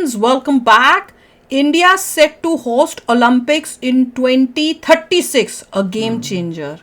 Indians, welcome back. India set to host Olympics in 2036, a game changer.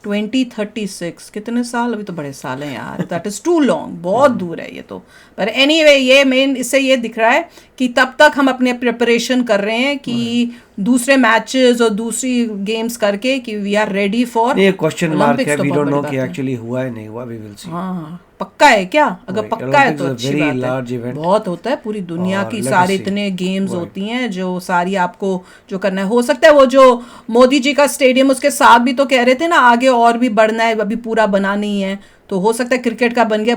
2036 कितने साल? अभी तो बड़े साल हैं यार. दैट इज टू लॉन्ग, बहुत दूर है ये तो. पर एनीवे ये मेन इससे ये दिख रहा है कि तब तक हम अपने प्रिपरेशन कर रहे हैं कि दूसरे मैचेस और दूसरी गेम्स करके कि वी आर रेडी फॉर. ये क्वेश्चन मार्क है, वी डोंट नो कि एक्चुअली हुआ है नहीं हुआ, वी विल सी. हाँ, पक्का है क्या? अगर पक्का है तो अच्छी बात है. event. बहुत होता है, पूरी दुनिया की सारी इतने गेम्स होती हैं जो सारी आपको जो करना है. हो सकता है वो जो मोदी जी का स्टेडियम उसके साथ भी तो कह रहे थे ना आगे और भी बढ़ना है, अभी पूरा बना नहीं है, तो हो सकता है क्रिकेट का बन गया,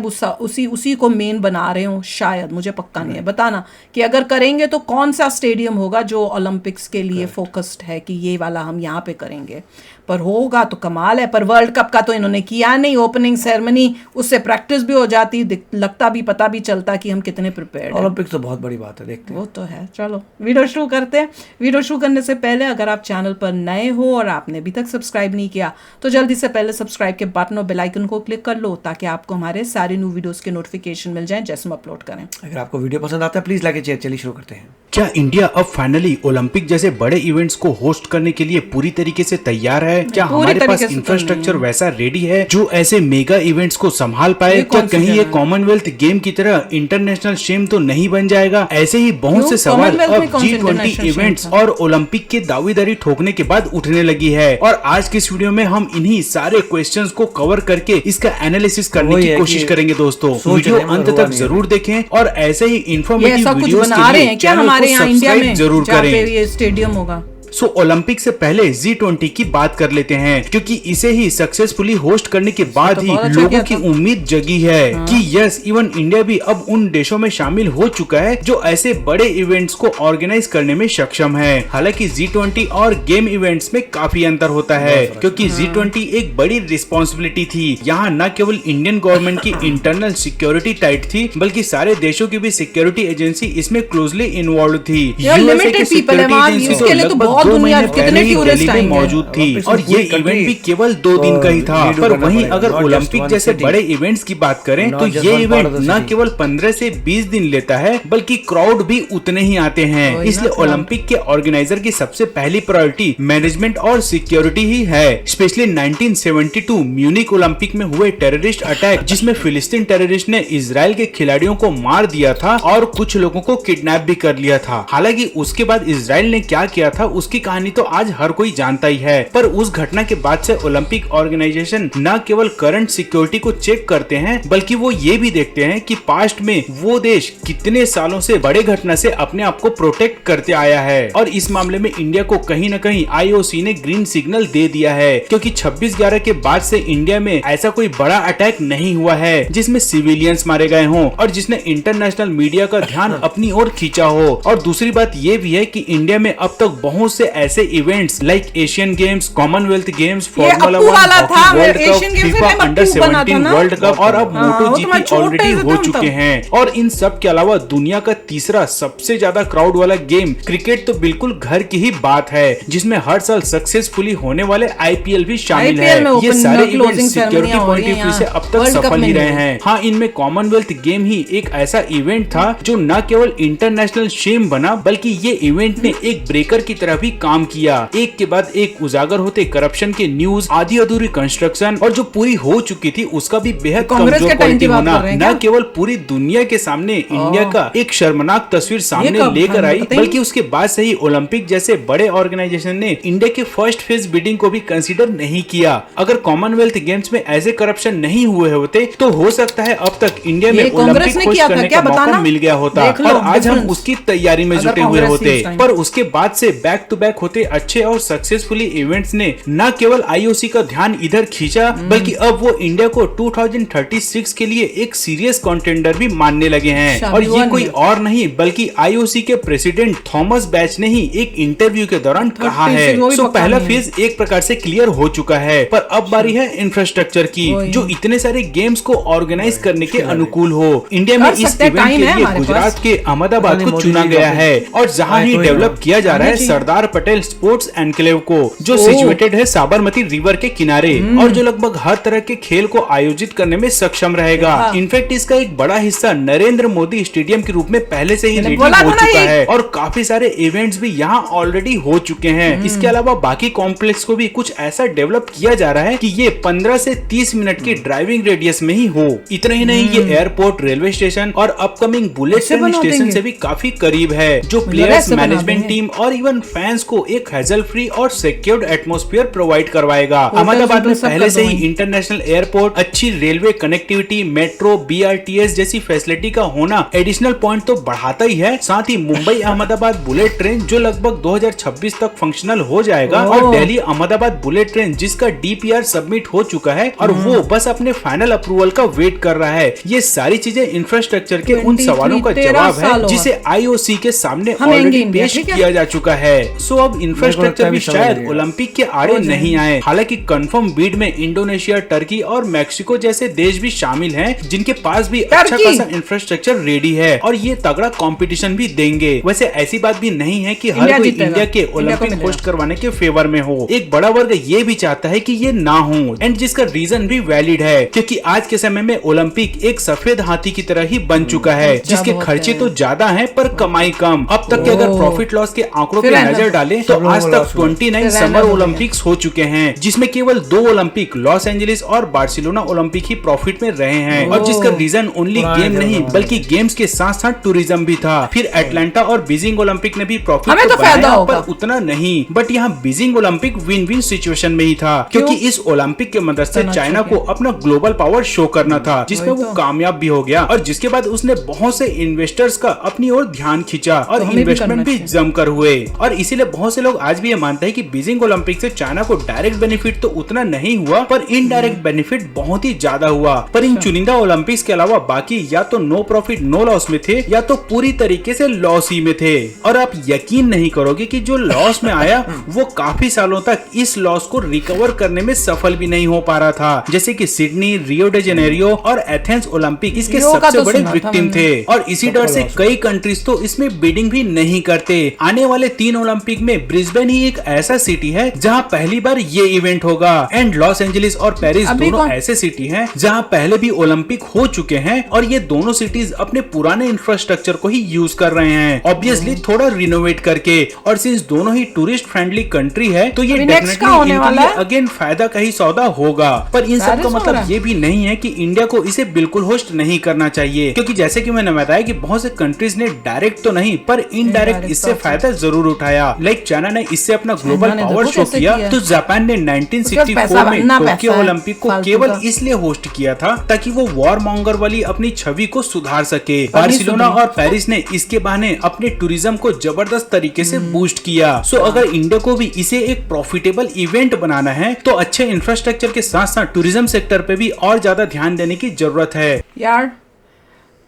उसी को मेन बना रहे हो शायद, मुझे पक्का नहीं है. बताना कि अगर करेंगे तो कौन सा स्टेडियम होगा जो ओलंपिक्स के लिए फोकस्ड है कि ये वाला हम यहाँ पे करेंगे. पर होगा तो कमाल है. पर वर्ल्ड कप का तो इन्होंने किया नहीं, ओपनिंग सेरेमनी, उससे प्रैक्टिस भी हो जाती, लगता भी, पता भी चलता कि हम कितने प्रिपेयर्ड हैं. ओलंपिक्स तो बहुत बड़ी बात है, देखते हैं. वो तो है. चलो वीडियो शुरू करते हैं. वीडियो शुरू करने से पहले अगर आप चैनल पर नए हो और आपने अभी तक सब्सक्राइब नहीं किया तो जल्दी से पहले सब्सक्राइब के बटन और बेल आइकन को क्लिक कर लो ताकि आपको हमारे सारे न्यू वीडियोस के नोटिफिकेशन मिल जाएं जैसे हम अपलोड करें. अगर आपको वीडियो पसंद आता है प्लीज लाइक शेयर. चलिए शुरू करते हैं. क्या इंडिया अब फाइनली ओलंपिक जैसे बड़े इवेंट्स को होस्ट करने के लिए पूरी तरीके से तैयार है? क्या हमारे पास इंफ्रास्ट्रक्चर वैसा रेडी है जो ऐसे मेगा इवेंट्स को संभाल पाए? क्या कहीं ये कॉमनवेल्थ गेम की तरह इंटरनेशनल शेम तो नहीं बन जाएगा? ऐसे ही बहुत से सवाल अब G20 इवेंट्स और ओलंपिक की दावेदारी ठोकने के बाद उठने लगी है. और आज के इस वीडियो में हम इन्हीं सारे क्वेश्चंस को कवर करके इसका एनालिसिस करने की कोशिश करेंगे. दोस्तों वीडियो अंत तक जरूर देखें और ऐसे ही इंफॉर्मेटिव वीडियोस के लिए चैनल को सब्सक्राइब जरूर करें. ये स्टेडियम होगा. सो ओलंपिक से पहले G20 की बात कर लेते हैं क्योंकि इसे ही सक्सेसफुली होस्ट करने के बाद ही लोगों की उम्मीद जगी है कि यस इवन इंडिया भी अब उन देशों में शामिल हो चुका है जो ऐसे बड़े इवेंट्स को ऑर्गेनाइज करने में सक्षम है. हालांकि G20 और गेम इवेंट्स में काफी अंतर होता है क्योंकि G20 एक बड़ी रिस्पॉन्सिबिलिटी थी. यहाँ न केवल इंडियन गवर्नमेंट की इंटरनल सिक्योरिटी टाइट थी बल्कि सारे देशों की भी सिक्योरिटी एजेंसी इसमें क्लोजली इन्वॉल्व थी. यूएसए की सिक्योरिटी एजेंसी 2 महीने पहले ही दिल्ली में मौजूद थी और ये इवेंट भी केवल 2 दिन का ही था. पर वहीं अगर ओलंपिक जैसे बड़े इवेंट्स की बात करें तो ये इवेंट न केवल 15 से 20 दिन लेता है बल्कि क्राउड भी उतने ही आते हैं. इसलिए ओलंपिक के ऑर्गेनाइजर की सबसे पहली प्रायोरिटी मैनेजमेंट और सिक्योरिटी ही है. स्पेशली 1972 म्यूनिक ओलंपिक में हुए टेररिस्ट अटैक जिसमें फिलिस्तीन टेररिस्ट ने इजराइल के खिलाड़ियों को मार दिया था और कुछ लोगों को किडनैप भी कर लिया था. हालांकि उसके बाद इजराइल ने क्या किया था उसकी कहानी तो आज हर कोई जानता ही है. पर उस घटना के बाद से ओलंपिक ऑर्गेनाइजेशन न केवल करंट सिक्योरिटी को चेक करते हैं बल्कि वो ये भी देखते हैं कि पास्ट में वो देश कितने सालों से बड़े घटना से अपने आप को प्रोटेक्ट करते आया है. और इस मामले में इंडिया को कहीं न कहीं IOC ने ग्रीन सिग्नल दे दिया है क्योंकि 26/11 के बाद से इंडिया में ऐसा कोई बड़ा अटैक नहीं हुआ है जिसमें सिविलियंस मारे गए हों और जिसने इंटरनेशनल मीडिया का ध्यान अपनी ओर खींचा हो. और दूसरी बात ये भी है कि इंडिया में अब तक बहुत से ऐसे events like Asian games, Commonwealth games, formula 1, hockey world cup, FIFA under 17 world cup और अब MotoGP ऑलरेडी हो चुके हैं. और इन सब के अलावा दुनिया का तीसरा सबसे ज्यादा क्राउड वाला गेम क्रिकेट तो बिल्कुल घर की ही बात है जिसमें हर साल सक्सेसफुली होने वाले IPL भी शामिल है. ये सारे event security point of view से अब तक सफल ही रहे हैं. हाँ, इनमें कॉमनवेल्थ गेम ही एक ऐसा इवेंट था जो न केवल इंटरनेशनल शेम बना बल्कि ये इवेंट ने एक ब्रेकर की तरह भी काम किया. एक के बाद एक उजागर होते करप्शन के न्यूज, आधी अधूरी कंस्ट्रक्शन और जो पूरी हो चुकी थी उसका भी बेहद कमजोर क्वालिटी होना न केवल पूरी दुनिया के सामने इंडिया का एक शर्मनाक तस्वीर सामने लेकर आई बल्कि उसके बाद से ही ओलंपिक जैसे बड़े ऑर्गेनाइजेशन ने इंडिया के फर्स्ट फेज बिडिंग को भी कंसीडर नहीं किया. अगर कॉमनवेल्थ गेम्स में ऐसे करप्शन नहीं हुए होते तो हो सकता है अब तक इंडिया में ओलंपिक होस्ट करने का मौका मिल गया होता और आज हम उसकी तैयारी में जुटे हुए होते. पर उसके बाद से बैक टू बैक होते अच्छे और सक्सेसफुली इवेंट्स ने न केवल IOC का ध्यान इधर खींचा बल्कि अब वो इंडिया को 2036 के लिए एक सीरियस कंटेंडर भी मानने लगे हैं. और ये कोई और नहीं बल्कि IOC के प्रेसिडेंट थॉमस बैच ने ही एक इंटरव्यू के दौरान कहा है. तो पहला फेज एक प्रकार से क्लियर हो चुका है पर अब बारी है इंफ्रास्ट्रक्चर की जो इतने सारे गेम्स को ऑर्गेनाइज करने के अनुकूल हो. इंडिया में इस इवेंट के लिए गुजरात के अहमदाबाद को चुना गया है और जहाँ ही डेवलप किया जा रहा है सरदार पटेल स्पोर्ट्स एनक्लेव को, जो सिचुएटेड है साबरमती रिवर के किनारे और जो लगभग हर तरह के खेल को आयोजित करने में सक्षम रहेगा। इनफैक्ट इसका एक बड़ा हिस्सा नरेंद्र मोदी स्टेडियम के रूप में पहले से ही रेडी हो चुका है और काफी सारे इवेंट्स भी यहाँ ऑलरेडी हो चुके हैं। इसके अलावा बाकी कॉम्प्लेक्स को भी कुछ ऐसा डेवलप किया जा रहा है कि ये 15 से 30 मिनट की ड्राइविंग रेडियस में ही हो। इतना ही नहीं, ये एयरपोर्ट, रेलवे स्टेशन और अपकमिंग बुलेट ट्रेन स्टेशन से भी काफी करीब है, जो प्लेयर्स, मैनेजमेंट टीम और इवन फैंस को एक हैजल फ्री और सिक्योर्ड एटमॉस्फेयर प्रोवाइड करवाएगा। अहमदाबाद में पहले से ही इंटरनेशनल एयरपोर्ट, अच्छी रेलवे कनेक्टिविटी, मेट्रो, BRTS जैसी फैसिलिटी का होना एडिशनल पॉइंट तो बढ़ाता ही है। साथ ही मुंबई अहमदाबाद बुलेट ट्रेन जो लगभग 2026 तक फंक्शनल हो जाएगा और दिल्ली अहमदाबाद बुलेट ट्रेन जिसका DPR सबमिट हो चुका है और वो बस अपने फाइनल अप्रूवल का वेट कर रहा है। ये सारी चीजें इंफ्रास्ट्रक्चर के उन सवालों का जवाब है जिसे IOC के सामने ऑलरेडी पेश किया जा चुका है। सो अब इंफ्रास्ट्रक्चर भी शायद ओलंपिक के आड़े नहीं आए। हालांकि कंफर्म बीड में इंडोनेशिया, टर्की और मैक्सिको जैसे देश भी शामिल हैं जिनके पास भी अच्छा खासा इंफ्रास्ट्रक्चर रेडी है और ये तगड़ा कंपटीशन भी देंगे। वैसे ऐसी बात भी नहीं है कि हर कोई इंडिया के ओलंपिक होस्ट करवाने के फेवर में हो। एक बड़ा वर्ग ये भी चाहता है कि ये ना हो एंड जिसका रीजन भी वैलिड है, क्योंकि आज के समय में ओलंपिक एक सफेद हाथी की तरह ही बन चुका है जिसके खर्चे तो ज्यादा हैं पर कमाई कम। अब तक के अगर प्रॉफिट लॉस के आंकड़ों पे नजर डाले तो आज तक 29 समर ओलंपिक्स हो चुके हैं जिसमें केवल 2 ओलंपिक लॉस एंजलिस और बार्सिलोना ओलंपिक ही प्रॉफिट में रहे हैं और जिसका रीजन ओनली गेम नहीं बल्कि गेम्स के साथ साथ टूरिज्म भी था। फिर एटलांटा और बीजिंग ओलंपिक ने भी प्रॉफिट तो बनाया पर उतना नहीं। बट यहाँ Beijing Olympic win win situation में ही था क्योंकि इस ओलंपिक के मदद से चाइना को अपना ग्लोबल पावर शो करना था जिसमें वो कामयाब भी हो गया और जिसके बाद उसने बहुत से इन्वेस्टर्स का अपनी ओर ध्यान खींचा और इन्वेस्टमेंट भी जमकर हुए। और इसीलिए बहुत से लोग आज भी ये मानते हैं कि बीजिंग ओलंपिक से चाइना को डायरेक्ट बेनिफिट तो उतना नहीं हुआ पर इनडायरेक्ट बेनिफिट बहुत ही ज्यादा हुआ। पर इन चुनिंदा ओलंपिक्स के अलावा बाकी या तो नो प्रॉफिट नो लॉस में थे या तो पूरी तरीके से लॉस ही में थे। और आप यकीन नहीं करोगे कि जो लॉस में आया वो काफी सालों तक इस लॉस को रिकवर करने में सफल भी नहीं हो पा रहा था। जैसे कि सिडनी, रियो डे जेनेरियो और एथेंस ओलंपिक इसके सबसे बड़े विक्टिम थे और इसी डर से कई कंट्रीज तो इसमें बिडिंग भी नहीं करते। आने वाले 3 ओलंपिक में ब्रिस्बेन ही एक ऐसा सिटी है जहां पहली बार ये इवेंट होगा एंड लॉस एंजलिस और पेरिस दोनों ऐसे सिटी हैं जहां पहले भी ओलंपिक हो चुके हैं और ये दोनों सिटीज अपने पुराने इंफ्रास्ट्रक्चर को ही यूज कर रहे हैं, ऑब्वियसली थोड़ा रिनोवेट करके। और सिंस दोनों ही टूरिस्ट फ्रेंडली कंट्री है तो ये डेफिनेटली इनके लिए अगेन फायदा का ही सौदा होगा। पर इन सब का मतलब ये भी नहीं है कि इंडिया को इसे बिल्कुल होस्ट नहीं करना चाहिए, क्योंकि जैसे कि मैंने बताया कि बहुत से कंट्रीज ने डायरेक्ट तो नहीं पर इनडायरेक्ट इससे फायदा जरूर उठाया। लाइक चाइना ने इससे अपना ग्लोबल पावर शो किया तो जापान ने 1964 में टोक्यो ओलंपिक को केवल इसलिए होस्ट किया था ताकि वो वॉर मॉन्गर वाली अपनी छवि को सुधार सके। बार्सिलोना और पेरिस ने इसके बहाने अपने टूरिज्म को जबरदस्त तरीके से बूस्ट किया। सो अगर इंडिया को भी इसे एक प्रॉफिटेबल इवेंट बनाना है तो अच्छे इंफ्रास्ट्रक्चर के साथ साथ टूरिज्म सेक्टर पे भी और ज्यादा ध्यान देने की जरूरत है। यार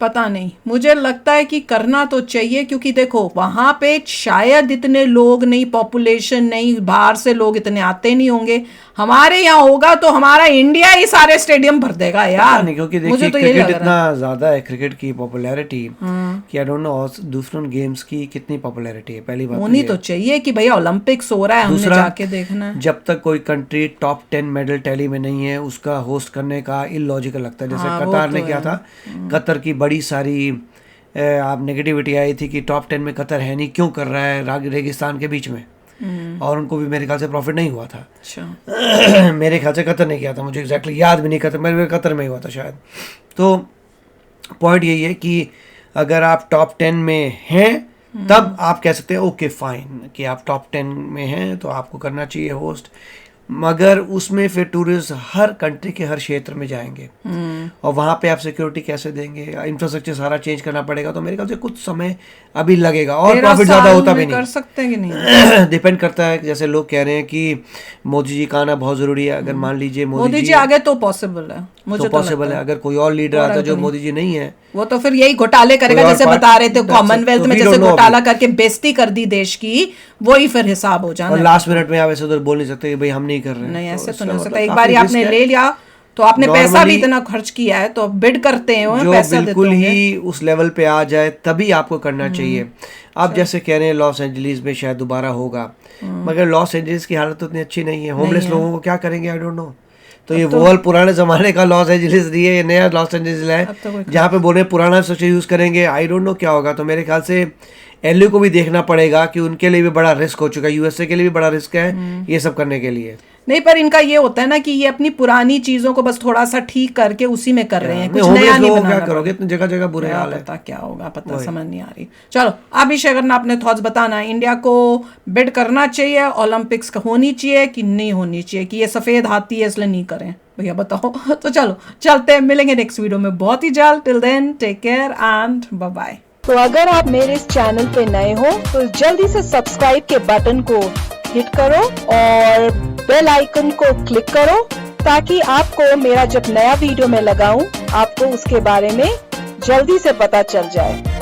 पता नहीं, मुझे लगता है कि करना तो चाहिए क्योंकि देखो वहां पे शायद इतने लोग नहीं, पॉपुलेशन नहीं, बाहर से लोग इतने आते नहीं होंगे। हमारे यहाँ होगा तो हमारा इंडिया ही सारे स्टेडियम भर देगा यार। नहीं, क्योंकि देखिए तो क्रिकेट इतना ज्यादा है, क्रिकेट की पॉपुलैरिटी कि आई डोंट नो दूसरों गेम्स की कितनी पॉपुलैरिटी है। पहली बात होनी तो चाहिए कि भैया ओलंपिक्स हो रहा है, हमने जाके देखना है। जब तक कोई कंट्री टॉप 10 मेडल टैली में नहीं है उसका होस्ट करने का इलॉजिकल लगता है। जैसे कतार ने किया था, कतर की बड़ी सारी आप नेगेटिविटी आई थी कि टॉप 10 में कतर है नहीं, क्यों कर रहा है रेगिस्तान के बीच में, और उनको भी मेरे ख्याल से प्रॉफिट नहीं हुआ था। अच्छा मेरे ख्याल से कतर ने किया था, मुझे एग्जैक्टली याद भी नहीं, कतर में ही हुआ था शायद। तो पॉइंट यही है कि अगर आप टॉप 10 में हैं तब आप कह सकते हैं ओके फाइन कि आप टॉप 10 में हैं तो आपको करना चाहिए होस्ट, मगर उसमें फिर टूरिस्ट हर कंट्री के हर क्षेत्र में जाएंगे और वहाँ पे आप सिक्योरिटी कैसे देंगे, इंफ्रास्ट्रक्चर सारा चेंज करना पड़ेगा। तो मेरे ख्याल से कुछ समय अभी लगेगा और प्रॉफिट ज़्यादा होता भी नहीं, कर सकते हैं कि नहीं डिपेंड करता है। जैसे लोग कह रहे हैं कि मोदी जी का आना बहुत ज़रूरी है, अगर मान लीजिए मोदी जी आगे तो पॉसिबल है, मुझे तो पॉसिबल है। अगर कोई और लीडर आता जो मोदी जी नहीं है वो तो फिर यही घोटाले करेगा, जैसे बता रहे थे कॉमनवेल्थ में जैसे घोटाला करके बेइज्जती कर दी देश की, वही फिर हिसाब हो जाना। और लास्ट मिनट में आप ऐसे उधर बोल नहीं सकते कि भाई हम नहीं कर रहे हैं। नहीं, ऐसे तो नहीं हो सकता। एक बार आपने ले लिया तो आपने पैसा भी Normally, इतना खर्च किया है तो बिड करते हैं जो पैसा देते बिल्कुल होंगे। ही उस लेवल पे आ जाए तभी आपको करना चाहिए। आप जैसे कह रहे हैं लॉस एंजलिस में शायद दोबारा होगा, मगर लॉस एंजलिस की हालत उतनी अच्छी नहीं है। होमलेस लोगों को क्या करेंगे, आई डोंट नो। तो ये वॉल पुराने जमाने का लॉस एंजलिस नहीं है, ये नया लॉस एंजलिस है जहाँ पे बोले पुराना स्ट्रक्चर यूज करेंगे। आई डोंट नो क्या होगा। तो मेरे ख्याल से एलयू को भी देखना पड़ेगा कि उनके लिए भी बड़ा रिस्क हो चुका है, यूएसए के लिए भी बड़ा रिस्क है ये सब करने के लिए। नहीं, पर इनका ये होता है ना कि ये अपनी पुरानी चीजों को बस थोड़ा सा ठीक करके उसी में कर रहे हैं, कुछ होमलेस नया नहीं लोगों को बनाना। क्या करोगे, इतनी जगह जगह बुरे हाल है। पता क्या होगा, पता समझ नहीं आ रही। चलो आप भी शेयर करना अपने थॉट्स बताना, इंडिया को बिड करना चाहिए, ओलंपिक्स होनी चाहिए कि नहीं होनी चाहिए, कि ये सफेद हाथी है इसलिए नहीं करें, भैया बताओ। तो चलो चलते हैं, मिलेंगे नेक्स्ट वीडियो में बहुत ही जल्द। Till then take care and bye bye. तो अगर आप मेरे इस चैनल पे नए हो तो जल्दी से सब्सक्राइब के बटन को हिट करो और बेल आइकन को क्लिक करो ताकि आपको मेरा जब नया वीडियो मैं लगाऊं आपको उसके बारे में जल्दी से पता चल जाए।